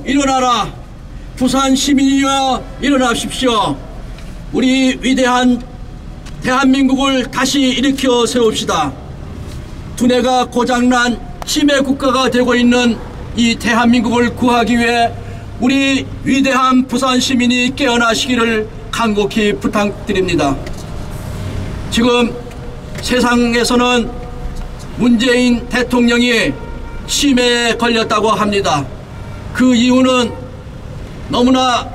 일어나라. 부산 시민이여 일어나십시오. 우리 위대한 대한민국을 다시 일으켜 세웁시다. 두뇌가 고장난 치매 국가가 되고 있는 이 대한민국을 구하기 위해 우리 위대한 부산 시민이 깨어나시기를 간곡히 부탁드립니다. 지금 세상에서는 문재인 대통령이 치매에 걸렸다고 합니다. 그 이유는 너무나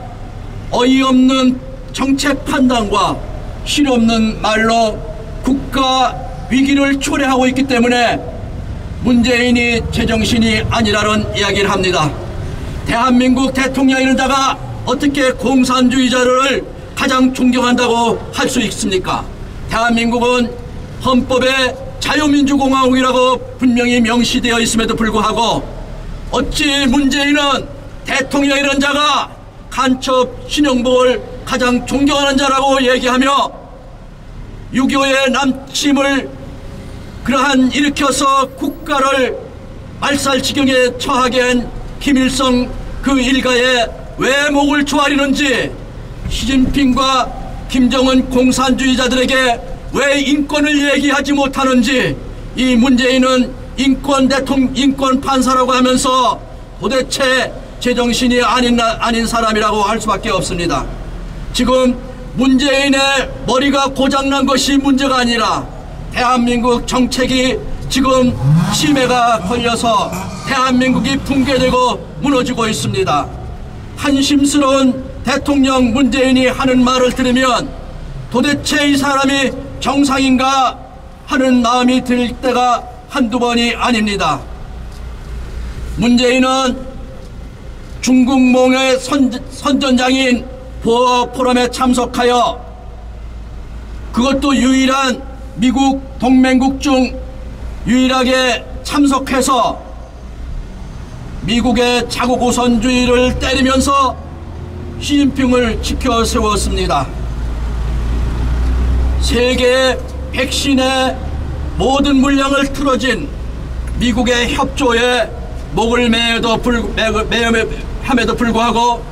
어이없는 정책 판단과 실없는 말로 국가 위기를 초래하고 있기 때문에 문재인이 제정신이 아니라는 이야기를 합니다. 대한민국 대통령이라다가 어떻게 공산주의자를 가장 존경한다고 할 수 있습니까? 대한민국은 헌법에 자유민주공화국이라고 분명히 명시되어 있음에도 불구하고 어찌 문재인은 대통령이라는 자가 간첩 신영복을 가장 존경하는 자라고 얘기하며 6.25의 남침을 그러한 일으켜서 국가를 말살지경에 처하게 한 김일성 그 일가에 왜 목을 조아리는지, 시진핑과 김정은 공산주의자들에게 왜 인권을 얘기하지 못하는지, 이 문재인은 인권 판사라고 하면서 도대체 제정신이 아닌 사람이라고 할 수밖에 없습니다. 지금 문재인의 머리가 고장난 것이 문제가 아니라 대한민국 정책이 지금 치매가 걸려서 대한민국이 붕괴되고 무너지고 있습니다. 한심스러운 대통령 문재인이 하는 말을 들으면 도대체 이 사람이 정상인가 하는 마음이 들 때가 한두 번이 아닙니다. 문재인은 중국몽의 선전장인 보어 포럼에 참석하여 그것도 유일한 미국 동맹국 중 유일하게 참석해서 미국의 자국 우선주의를 때리면서 시진핑을 지켜 세웠습니다. 세계 백신의 모든 물량을 틀어진 미국의 협조에 목을 매함에도 불구하고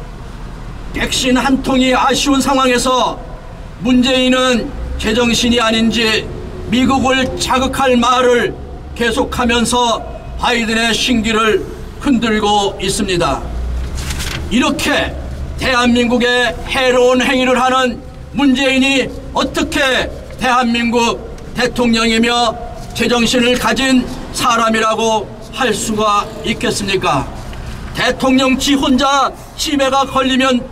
백신 한 통이 아쉬운 상황에서 문재인은 제정신이 아닌지 미국을 자극할 말을 계속하면서 바이든의 신기를 흔들고 있습니다. 이렇게 대한민국에 해로운 행위를 하는 문재인이 어떻게 대한민국 대통령이며 제정신을 가진 사람이라고 할 수가 있겠습니까? 대통령 지 혼자 치매가 걸리면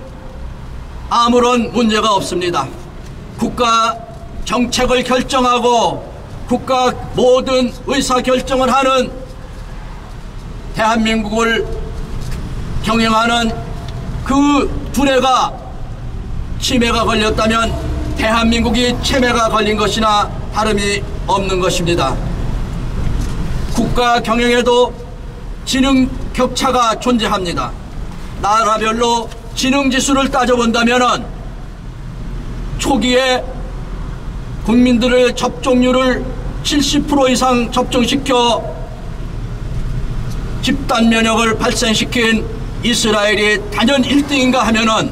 아무런 문제가 없습니다. 국가 정책을 결정하고 국가 모든 의사결정을 하는 대한민국을 경영하는 그 두뇌가 치매가 걸렸다면 대한민국이 치매가 걸린 것이나 다름이 없는 것입니다. 국가 경영에도 지능 격차가 존재합니다. 나라별로 지능 지수를 따져본다면 초기에 국민들의 접종률을 70% 이상 접종시켜 집단 면역을 발생시킨 이스라엘이 단연 1등인가 하면은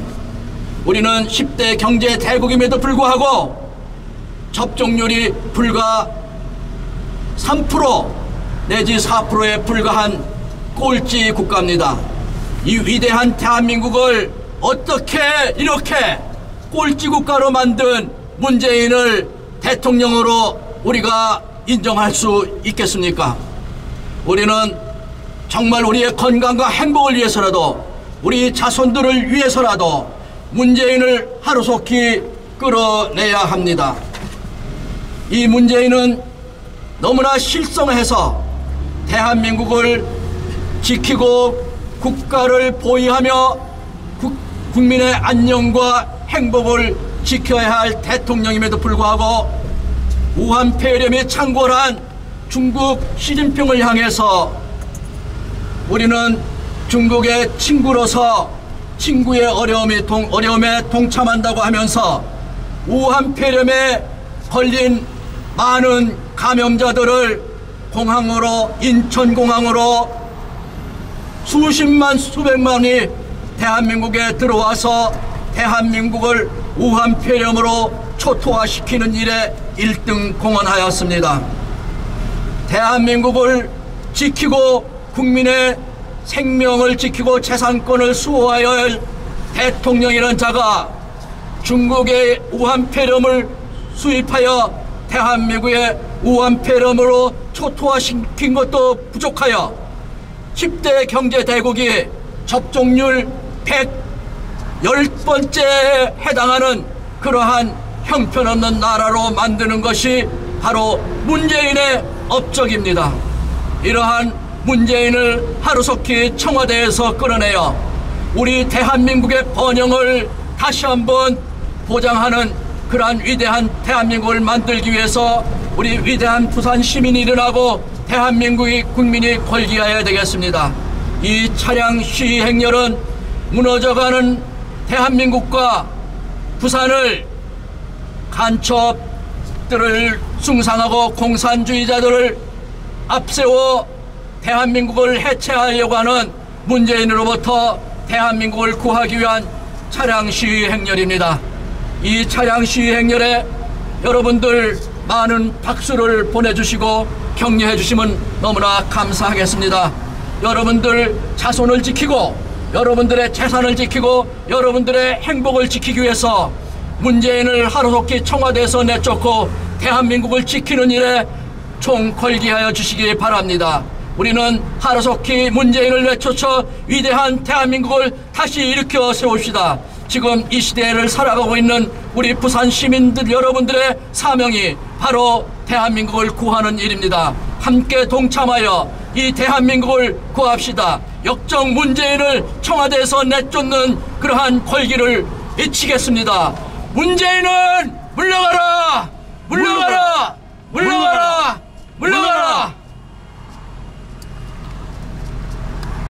우리는 10대 경제 대국임에도 불구하고 접종률이 불과 3% 내지 4%에 불과한 꼴찌 국가입니다. 이 위대한 대한민국을 어떻게 이렇게 꼴찌 국가로 만든 문재인을 대통령으로 우리가 인정할 수 있겠습니까? 우리는 정말 우리의 건강과 행복을 위해서라도, 우리 자손들을 위해서라도 문재인을 하루속히 끌어내야 합니다. 이 문재인은 너무나 실성해서 대한민국을 지키고 국가를 보위하며 국민의 안녕과 행복을 지켜야 할 대통령임에도 불구하고 우한 폐렴에 창궐한 중국 시진핑을 향해서 우리는 중국의 친구로서 친구의 어려움에 동참한다고 하면서 우한 폐렴에 걸린 많은 감염자들을 공항으로, 인천공항으로 수십만 수백만이 대한민국에 들어와서 대한민국을 우한 폐렴으로 초토화시키는 일에 1등 공헌하였습니다. 대한민국을 지키고 국민의 생명을 지키고 재산권을 수호하여야 할 대통령이라는 자가 중국의 우한 폐렴을 수입하여 대한민국의 우한 폐렴으로 초토화시킨 것도 부족하여 10대 경제대국이 접종률 110번째에 해당하는 그러한 형편없는 나라로 만드는 것이 바로 문재인의 업적입니다. 이러한 문재인을 하루속히 청와대에서 끌어내어 우리 대한민국의 번영을 다시 한번 보장하는 그러한 위대한 대한민국을 만들기 위해서 우리 위대한 부산 시민이 일어나고 대한민국의 국민이 걸기해야 되겠습니다. 이 차량 시위 행렬은 무너져가는 대한민국과 부산을 간첩들을 숭상하고 공산주의자들을 앞세워 대한민국을 해체하려고 하는 문재인으로부터 대한민국을 구하기 위한 차량 시위 행렬입니다. 이 차량 시위 행렬에 여러분들 많은 박수를 보내주시고 격려해 주시면 너무나 감사하겠습니다. 여러분들 자손을 지키고 여러분들의 재산을 지키고 여러분들의 행복을 지키기 위해서 문재인을 하루속히 청와대에서 내쫓고 대한민국을 지키는 일에 총 걸기하여 주시기 바랍니다. 우리는 하루속히 문재인을 내쫓아 위대한 대한민국을 다시 일으켜 세웁시다. 지금 이 시대를 살아가고 있는 우리 부산 시민들 여러분들의 사명이 바로 대한민국을 구하는 일입니다. 함께 동참하여 이 대한민국을 구합시다. 역적 문재인을 청와대에서 내쫓는 그러한 걸기를 외치겠습니다. 문재인은 물러가라!